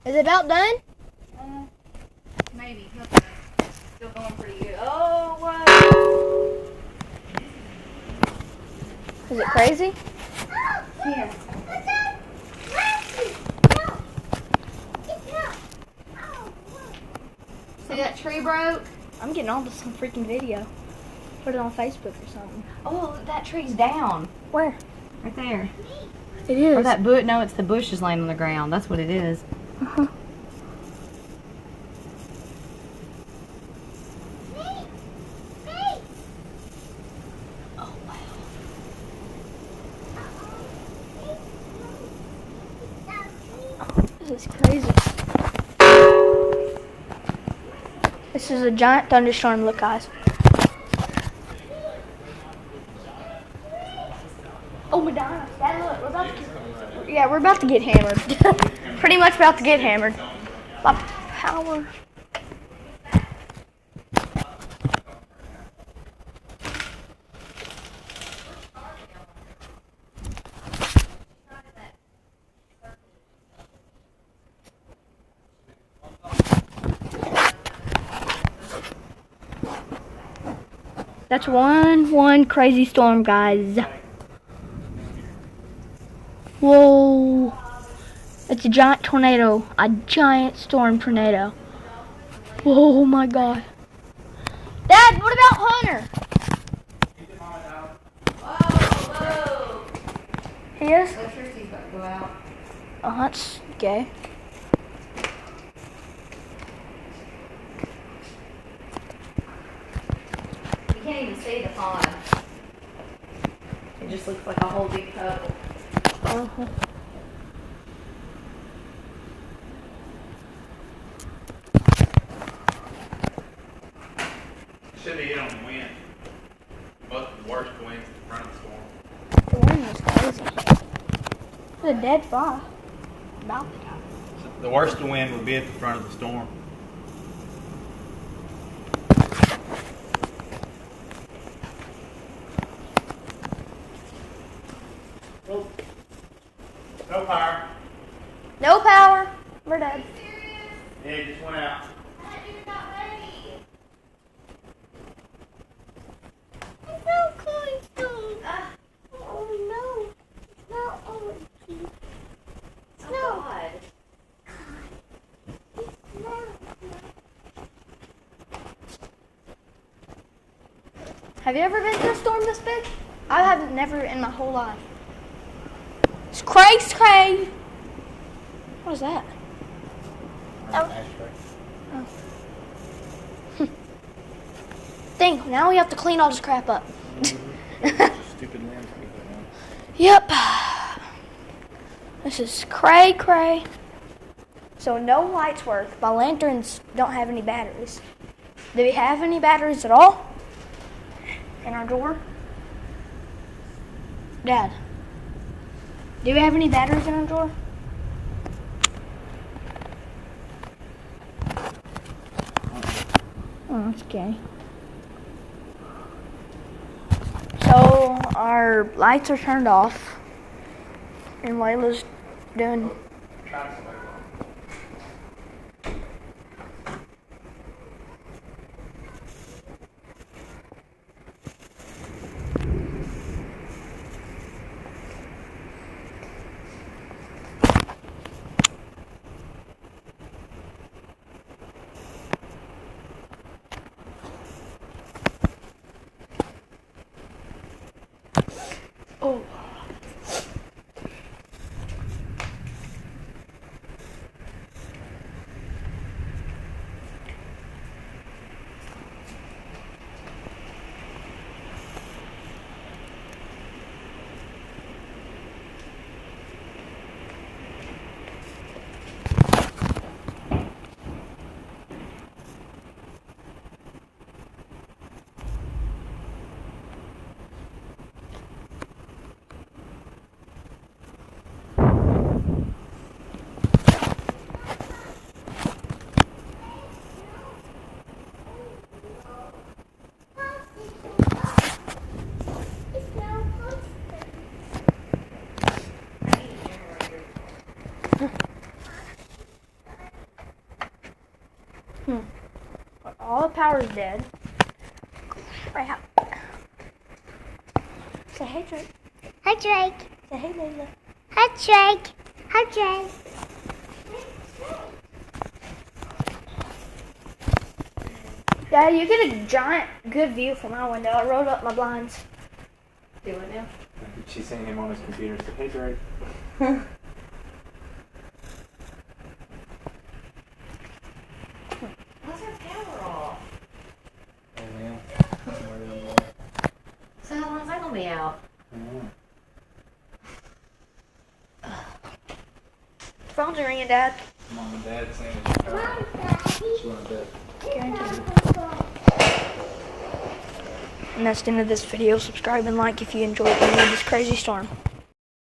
Is it about done? Maybe. Still going pretty good. Oh, whoa. Is it crazy? Yeah. See that tree broke? I'm getting onto some freaking video. Put it on Facebook or something. Oh, that tree's down. Where? Right there. It is. Or that bush. No, it's the bushes laying on the ground. That's what it is. Uh-huh. Oh, wow. This is crazy. This is a giant thunderstorm. Look, guys. Oh, Madonna. Dad, look. We're about to get hammered. Pretty much about to get hammered. By power. That's one crazy storm, guys. Whoa. It's a giant tornado. A giant storm tornado. Oh my god. Dad, what about Hunter? Whoa. He is? Electricity's about to go out. Oh, that's gay. You can't even see the pond. It just looks like a whole big puddle. Uh-huh. Should have hit on the wind. Both the worst winds in front of the storm. The wind was crazy. It's a dead fly. About to die. The worst wind would be at the front of the storm. Oh. No power. No power. We're dead. Yeah, it just went out. Have you ever been to a storm this big? I haven't, never in my whole life. It's cray. What is that? Oh. Dang, now we have to clean all this crap up. Stupid landscape. Yep. This is cray. So no lights work. My lanterns don't have any batteries. Do we have any batteries at all? In our door? Dad, do we have any batteries in our door? Oh, that's gay. So our lights are turned off, and Layla's doing. Oh. power's dead. Crap. Say hey, Drake. Hi, Drake. Say hey, Layla. Hi, Drake. Hi, Drake. Dad, you get a giant, good view from my window. I rolled up my blinds. Do it now. She's seeing him on his computer. So, hey, Drake. Why's our power off? Oh, man. So how long is that gonna be out? Phone's ringing, Dad. Mom and Dad saying it's power. She went to bed. Guaranteed. And that's the end of this video. Subscribe and like if you enjoyed this crazy storm.